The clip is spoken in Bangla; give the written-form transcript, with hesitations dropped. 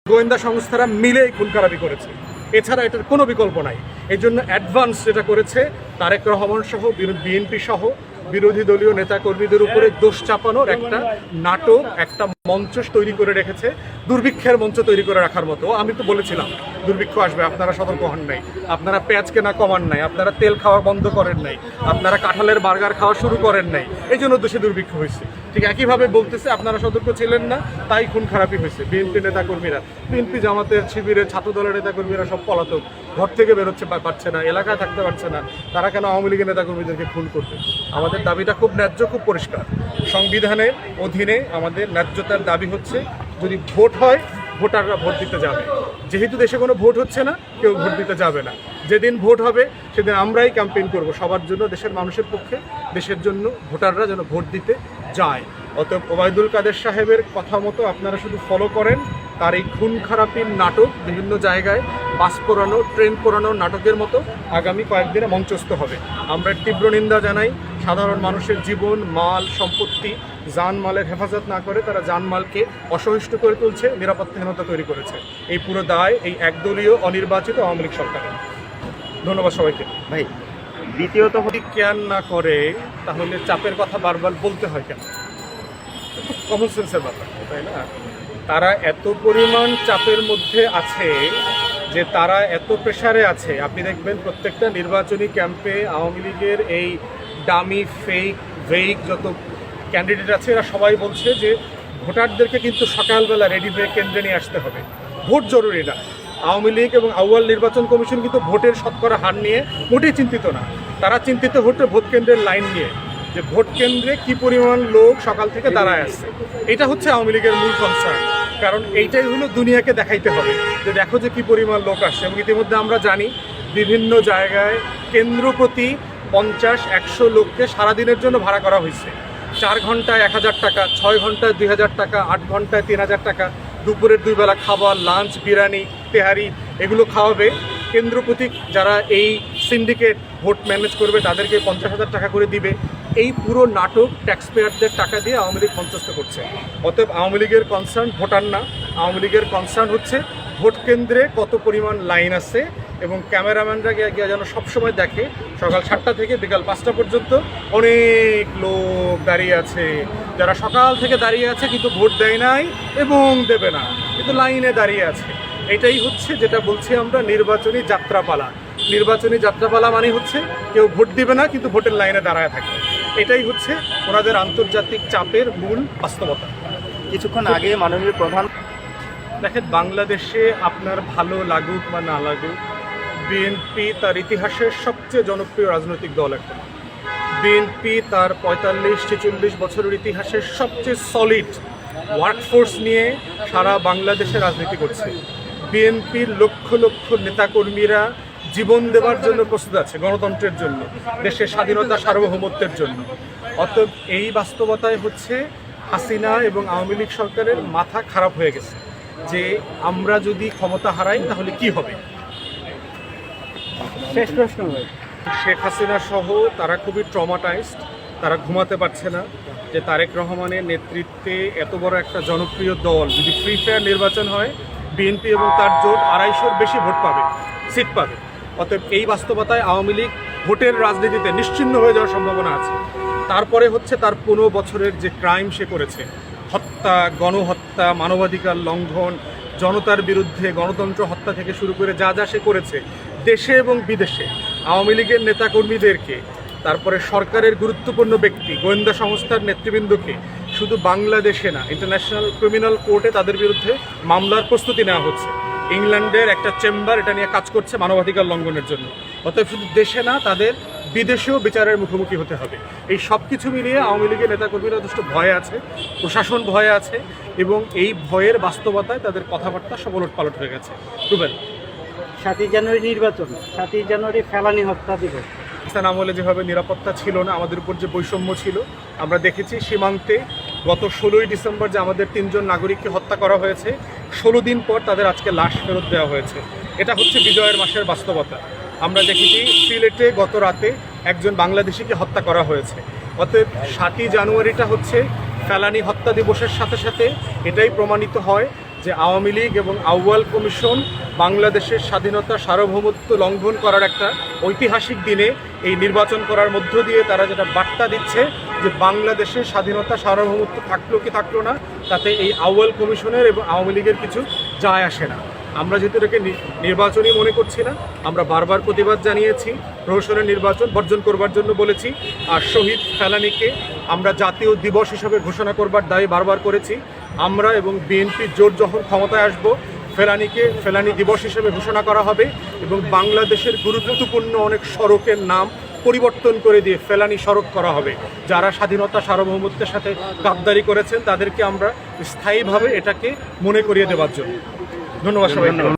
গোয়েন্দা সংস্থারা মিলে এই খুন খারাপি করেছে, এছাড়া এটার কোনো বিকল্প নাই। এই জন্য অ্যাডভান্স যেটা করেছে তারেক রহমান সহ বিএনপি সহ বিরোধী দলীয় নেতাকর্মীদের উপরে দোষ চাপানোর একটা নাটক, একটা মঞ্চ তৈরি করে রেখেছে, দুর্ভিক্ষের মঞ্চ তৈরি করে রাখার মতো। আমি তো বলেছিলাম দুর্ভিক্ষ আসবে, আপনারা সতর্ক হন নাই, আপনারা পেঁয়াজ কেনা কমান নাই, আপনারা তেল খাওয়া বন্ধ করেন নাই, আপনারা কাঁঠালের বার্গার খাওয়া শুরু করেন নাই, এই জন্য দেশে দুর্ভিক্ষ হয়েছে। ঠিক একইভাবে বলতেছে আপনারা সতর্ক ছিলেন না, তাই খুন খারাপি হয়েছে। বিএনপি নেতাকর্মীরা, বিএনপি জামাতের শিবিরের ছাত্র দলের নেতাকর্মীরা সব পলাতক, ঘর থেকে বেরোচ্ছে পারছে না, এলাকায় থাকতে পারছে না, তারা কেন আওয়ামী লীগের নেতাকর্মীদেরকে খুন করবে? আমাদের দাবিটা খুব ন্যায্য, খুব পরিষ্কার। সংবিধানের অধীনে আমাদের ন্যায্যতার দাবি হচ্ছে যদি ভোট হয় ভোটাররা ভোট দিতে যাবে। যেহেতু দেশে কোনো ভোট হচ্ছে না, কেউ ভোট দিতে যাবে না। যেদিন ভোট হবে সেদিন আমরাই ক্যাম্পেইন করব সবার জন্য, দেশের মানুষের পক্ষে, দেশের জন্য ভোটাররা যেন ভোট দিতে যায়। অতএব ওবায়দুল কাদের সাহেবের কথা মতো আপনারা শুধু ফলো করেন তার এই খুন খারাপির নাটক বিভিন্ন জায়গায় বাস পোড়ানো, ট্রেন পোড়ানোর নাটকের মতো আগামী কয়েকদিনে মঞ্চস্থ হবে। আমরা তীব্র নিন্দা জানাই। সাধারণ মানুষের জীবন, মাল, সম্পত্তি, জানমালের হেফাজত না করে তারা জানমালকে অসহিষ্ণু করে তুলছে, নিরাপত্তাহীনতা তৈরি করেছে। এই পুরো দায় এই একদলীয় অনির্বাচিত আওয়ামী লীগ সরকারের। ধন্যবাদ সবাইকে। ভাই, দ্বিতীয়ত যদি কেয়ার না করে তাহলে চাপের কথা বারবার বলতে হয় কেন? খুব কমন সেন্সের ব্যাপার, তাই না? তারা এত পরিমাণ চাপের মধ্যে আছে যে তারা এত প্রেশারে আছে। আপনি দেখবেন প্রত্যেকটা নির্বাচনী ক্যাম্পে আওয়ামী লীগের এই ডামি, ফেক, ভেইক যত ক্যান্ডিডেট আছে এরা সবাই বলছে যে ভোটারদেরকে কিন্তু সকালবেলা রেডি হয়ে কেন্দ্রে নিয়ে আসতে হবে, ভোট জরুরি না। আওয়ামী লীগ এবং আউয়াল নির্বাচন কমিশন কিন্তু ভোটের শতকরা হার নিয়ে মোটেই চিন্তিত না। তারা চিন্তিত হচ্ছে ভোট কেন্দ্রের লাইন নিয়ে, যে ভোট কেন্দ্রে কী পরিমাণ লোক সকাল থেকে দাঁড়ায় আসছে। এটা হচ্ছে আওয়ামী লীগের মূল কনসার্ন, কারণ এইটাই হলো দুনিয়াকে দেখাইতে হবে যে দেখো যে কী পরিমাণ লোক আসছে। এবং ইতিমধ্যে আমরা জানি বিভিন্ন জায়গায় কেন্দ্র প্রতি 50-100 লোককে সারাদিনের জন্য ভাড়া করা হয়েছে। 4 ঘন্টায় 1000 টাকা, 6 ঘন্টায় 2000 টাকা, 8 ঘন্টায় 3000 টাকা, দুপুরের 2 বেলা খাবার, লাঞ্চ, বিরিয়ানি, তেহারি এগুলো খাওয়াবে। কেন্দ্র প্রতি যারা এই সিন্ডিকেট ভোট ম্যানেজ করবে তাদেরকে 50,000 টাকা করে দিবে। এই পুরো নাটক ট্যাক্সপেয়ারদের টাকা দিয়ে আওয়ামী লীগ মঞ্চস্থ করছে। অতএব আওয়ামী লীগের কনসার্ন ভোটার না, আওয়ামী লীগের কনসার্ন হচ্ছে ভোট কেন্দ্রে কত পরিমাণ লাইন আছে এবং ক্যামেরাম্যানরা গিয়ে যেন সবসময় দেখে সকাল 7টা থেকে বিকাল 5টা পর্যন্ত অনেক লোক দাঁড়িয়ে আছে, যারা সকাল থেকে দাঁড়িয়ে আছে কিন্তু ভোট দেয় নাই এবং দেবে না, কিন্তু লাইনে দাঁড়িয়ে আছে। এটাই হচ্ছে যেটা বলছি আমরা নির্বাচনী যাত্রাপালা। নির্বাচনী যাত্রাপালা মানে হচ্ছে কেউ ভোট দিবে না কিন্তু ভোটের লাইনে দাঁড়ায় থাকবে। এটাই হচ্ছে ওনাদের আন্তর্জাতিক চাপের মূল বাস্তবতা। কিছুক্ষণ আগে মাননীয় প্রধান দেখেন, বাংলাদেশে আপনার ভালো লাগুক বা না লাগুক, বিএনপি তার ইতিহাসের সবচেয়ে জনপ্রিয় রাজনৈতিক দল এখন। বিএনপি তার 45-46 বছরের ইতিহাসের সবচেয়ে সলিড ওয়ার্কফোর্স নিয়ে সারা বাংলাদেশে রাজনীতি করছে। বিএনপির লক্ষ লক্ষ নেতাকর্মীরা জীবন দেওয়ার জন্য প্রস্তুত আছে, গণতন্ত্রের জন্য, দেশের স্বাধীনতা সার্বভৌমত্বের জন্য। অতএব এই বাস্তবতায় হচ্ছে হাসিনা এবং আওয়ামী লীগ সরকারের মাথা খারাপ হয়ে গেছে যে আমরা যদি ক্ষমতা হারাই তাহলে কি হবে। শেষ প্রশ্ন, শেখ হাসিনা সহ তারা খুবই ট্রমাটাইজড, তারা ঘুমাতে পারছে না যে তারেক রহমানের নেতৃত্বে এত বড় একটা জনপ্রিয় দল যদি ফ্রি ফেয়ার নির্বাচন হয়, বিএনপি এবং তার জোট 250-র বেশি ভোট পাবে, সিট পাবে। অতএব এই বাস্তবতায় আওয়ামী লীগ ভোটের রাজনীতিতে নিশ্চিহ্ন হয়ে যাওয়ার সম্ভাবনা আছে। তারপরে হচ্ছে তার 15 বছরের যে ক্রাইম সে করেছে, হত্যা, গণহত্যা, মানবাধিকার লঙ্ঘন, জনতার বিরুদ্ধে গণতন্ত্র হত্যা থেকে শুরু করে যা যা সে করেছে দেশে এবং বিদেশে, আওয়ামী লীগের নেতাকর্মীদেরকে, তারপরে সরকারের গুরুত্বপূর্ণ ব্যক্তি, গোয়েন্দা সংস্থার নেতৃবৃন্দকে, শুধু বাংলাদেশে না ইন্টারন্যাশনাল ক্রিমিনাল কোর্টে তাদের বিরুদ্ধে মামলার প্রস্তুতি নেওয়া হচ্ছে। ইংল্যান্ডের একটা চেম্বার এটা নিয়ে কাজ করছে মানবাধিকার লঙ্ঘনের জন্য। অতএব শুধু দেশে না, তাদের বিদেশেও বিচারের মুখোমুখি হতে হবে। এই সব কিছু মিলিয়ে আওয়ামী লীগের নেতাকর্মীরা যথেষ্ট ভয়ে আছে, প্রশাসন ভয়ে আছে, এবং এই ভয়ের বাস্তবতায় তাদের কথাবার্তা সব ওলটপালট হয়ে গেছে। রুবেল, 7ই জানুয়ারি নির্বাচন, 7ই জানুয়ারি ফেলানি হত্যা দিবস। পাকিস্তান আমলে যেভাবে নিরাপত্তা ছিল না, আমাদের উপর যে বৈষম্য ছিল, আমরা দেখেছি সীমান্তে গত 16ই ডিসেম্বর যে আমাদের 3 জন নাগরিককে হত্যা করা হয়েছে, 16 দিন পর তাদের আজকে লাশ ফেরত দেওয়া হয়েছে। এটা হচ্ছে বিজয়ের মাসের বাস্তবতা। আমরা দেখেছি সিলেটে গত রাতে একজন বাংলাদেশিকে হত্যা করা হয়েছে। অতএব 7ই জানুয়ারিটা হচ্ছে ফেলানি হত্যা দিবসের সাথে সাথে এটাই প্রমাণিত হয় যে আওয়ামী লীগ এবং আউয়াল কমিশন বাংলাদেশের স্বাধীনতা সার্বভৌমত্ব লঙ্ঘন করার একটা ঐতিহাসিক দিনে এই নির্বাচন করার মধ্য দিয়ে তারা যেটা বার্তা দিচ্ছে যে বাংলাদেশের স্বাধীনতা সার্বভৌমত্ব থাকলো কি থাকলো না, তাতে এই আউয়াল কমিশনের এবং আওয়ামী লীগের কিছু যায় আসে না। আমরা যেহেতু এটাকে নির্বাচনই মনে করছি না, আমরা বারবার প্রতিবাদ জানিয়েছি, প্রহসনের নির্বাচন বর্জন করবার জন্য বলেছি। আর শহীদ ফেলানীকে আমরা জাতীয় দিবস হিসাবে ঘোষণা করবার দাবি বারবার করেছি। আমরা এবং বিএনপি জোট যখন ক্ষমতায় আসব, ফেলানীকে ফেলানী দিবস হিসেবে ঘোষণা করা হবে এবং বাংলাদেশের গুরুত্বপূর্ণ অনেক সড়কের নাম পরিবর্তন করে দিয়ে ফেলানী সড়ক করা হবে। যারা স্বাধীনতা সার্বভৌমত্বের সাথে গাদ্দারি করেছেন তাদেরকে আমরা স্থায়ীভাবে এটাকে মনে করিয়ে দেওয়ার জন্য। ধন্যবাদ সবাই।